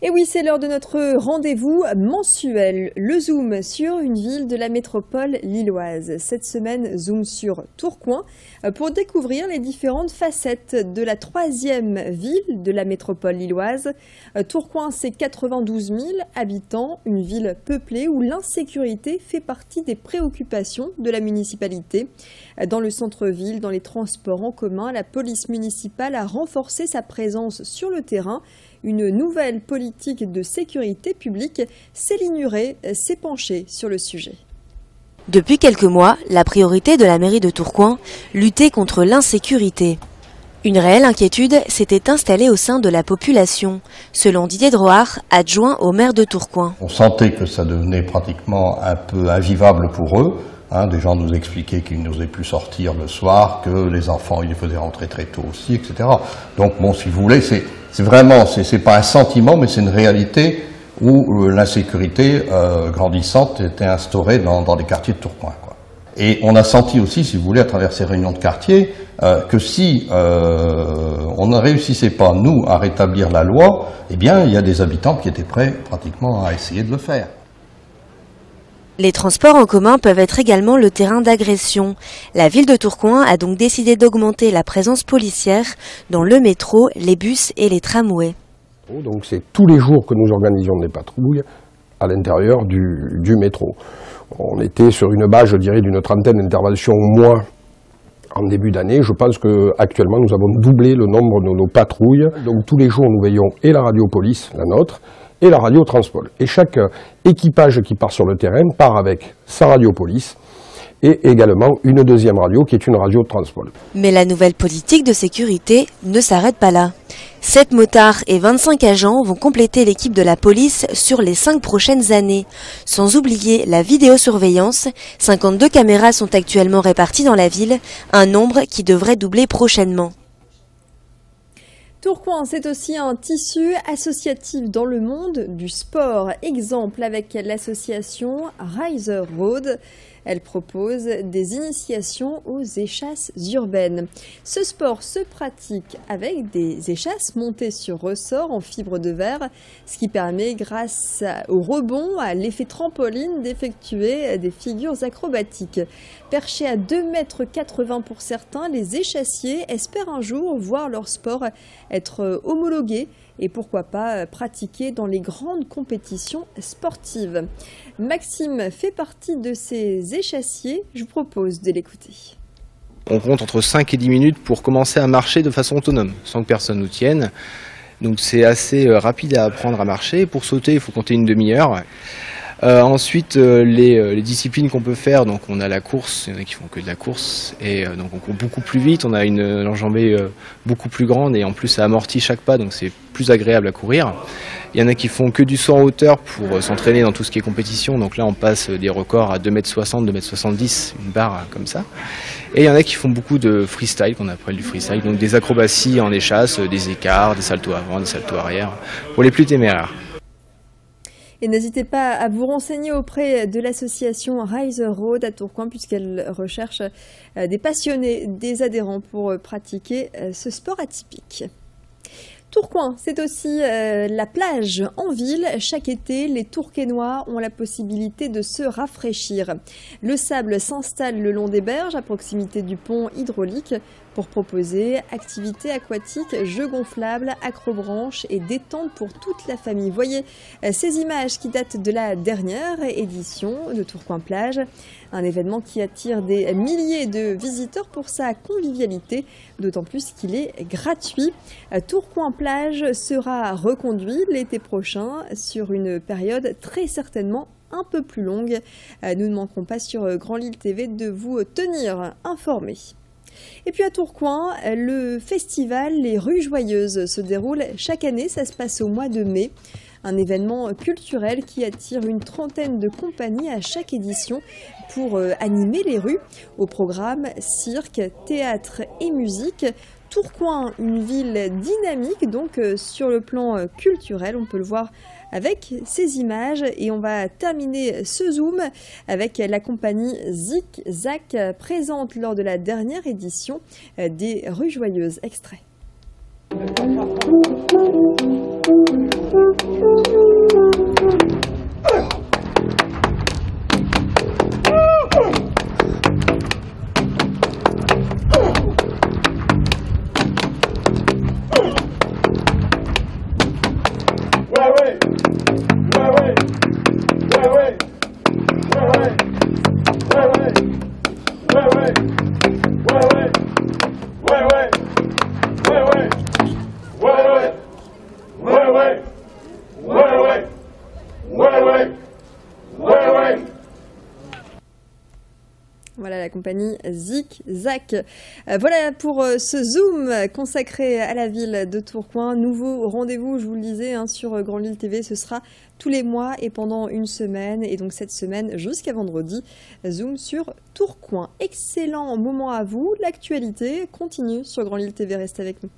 Et oui, c'est l'heure de notre rendez-vous mensuel, le Zoom sur une ville de la métropole lilloise. Cette semaine, Zoom sur Tourcoing pour découvrir les différentes facettes de la troisième ville de la métropole lilloise. Tourcoing, c'est 92 000 habitants, une ville peuplée où l'insécurité fait partie des préoccupations de la municipalité. Dans le centre-ville, dans les transports en commun, la police municipale a renforcé sa présence sur le terrain. Une nouvelle politique de sécurité publique, Céline Huret s'est penchée sur le sujet. Depuis quelques mois, la priorité de la mairie de Tourcoing, lutter contre l'insécurité. Une réelle inquiétude s'était installée au sein de la population, selon Didier Drohard, adjoint au maire de Tourcoing. On sentait que ça devenait pratiquement un peu invivable pour eux. Des gens nous expliquaient qu'ils n'osaient plus sortir le soir, que les enfants ils les faisaient rentrer très tôt aussi, etc. Donc bon, si vous voulez, c'est vraiment, c'est pas un sentiment, mais c'est une réalité où l'insécurité grandissante était instaurée dans les quartiers de Tourcoing, quoi. Et on a senti aussi, si vous voulez, à travers ces réunions de quartier, que si on ne réussissait pas, nous, à rétablir la loi, eh bien, il y a des habitants qui étaient prêts pratiquement à essayer de le faire. Les transports en commun peuvent être également le terrain d'agression. La ville de Tourcoing a donc décidé d'augmenter la présence policière dans le métro, les bus et les tramways. Donc c'est tous les jours que nous organisions des patrouilles à l'intérieur du métro. On était sur une base, je dirais, d'une trentaine d'interventions au mois en début d'année. Je pense qu'actuellement nous avons doublé le nombre de nos patrouilles. Donc tous les jours nous veillons et la radio police, la nôtre, et la radio Transpol. Et chaque équipage qui part sur le terrain part avec sa radio police et également une deuxième radio qui est une radio Transpol. Mais la nouvelle politique de sécurité ne s'arrête pas là. 7 motards et 25 agents vont compléter l'équipe de la police sur les 5 prochaines années. Sans oublier la vidéosurveillance, 52 caméras sont actuellement réparties dans la ville, un nombre qui devrait doubler prochainement. Tourcoing, c'est aussi un tissu associatif dans le monde du sport. Exemple avec l'association Riser Road. Elle propose des initiations aux échasses urbaines. Ce sport se pratique avec des échasses montées sur ressort en fibre de verre, ce qui permet, grâce au rebond, à l'effet trampoline, d'effectuer des figures acrobatiques. Perchés à 2,80 m pour certains, les échassiers espèrent un jour voir leur sport être homologué et pourquoi pas pratiqué dans les grandes compétitions sportives. Maxime fait partie de ces échassiers, je vous propose de l'écouter. On compte entre 5 et 10 minutes pour commencer à marcher de façon autonome, sans que personne nous tienne. Donc c'est assez rapide à apprendre à marcher. Pour sauter, il faut compter une demi-heure. Ensuite, les disciplines qu'on peut faire, donc on a la course, il y en a qui font que de la course, et donc on court beaucoup plus vite, on a une enjambée beaucoup plus grande, et en plus ça amortit chaque pas, donc c'est plus agréable à courir. Il y en a qui font que du saut en hauteur pour s'entraîner dans tout ce qui est compétition, donc là on passe des records à 2,60 m, 2,70 m, une barre comme ça. Et il y en a qui font beaucoup de freestyle, qu'on appelle du freestyle, donc des acrobaties en échasse, des écarts, des saltos avant, des saltos arrière, pour les plus téméraires. Et n'hésitez pas à vous renseigner auprès de l'association Riser Road à Tourcoing puisqu'elle recherche des passionnés, des adhérents pour pratiquer ce sport atypique. Tourcoing, c'est aussi la plage en ville. Chaque été, les Tourquenois ont la possibilité de se rafraîchir. Le sable s'installe le long des berges à proximité du pont hydraulique pour proposer activités aquatiques, jeux gonflables, acrobranches et détente pour toute la famille. Voyez ces images qui datent de la dernière édition de Tourcoing Plage, un événement qui attire des milliers de visiteurs pour sa convivialité, d'autant plus qu'il est gratuit. Tourcoing Plage sera reconduit l'été prochain sur une période très certainement un peu plus longue. Nous ne manquerons pas sur Grand Lille TV de vous tenir informés. Et puis à Tourcoing, le festival Les Rues Joyeuses se déroule chaque année, ça se passe au mois de mai. Un événement culturel qui attire une trentaine de compagnies à chaque édition pour animer les rues. Au programme, cirque, théâtre et musique. Tourcoing, une ville dynamique donc sur le plan culturel, on peut le voir avec ces images. Et on va terminer ce zoom avec la compagnie Zik Zak présente lors de la dernière édition des Rues Joyeuses. Extrait. Voilà la compagnie Zik Zak. Voilà pour ce zoom consacré à la ville de Tourcoing. Nouveau rendez-vous, je vous le disais, sur Grand Lille TV. Ce sera tous les mois et pendant une semaine. Et donc cette semaine jusqu'à vendredi, zoom sur Tourcoing. Excellent moment à vous. L'actualité continue sur Grand Lille TV. Restez avec nous.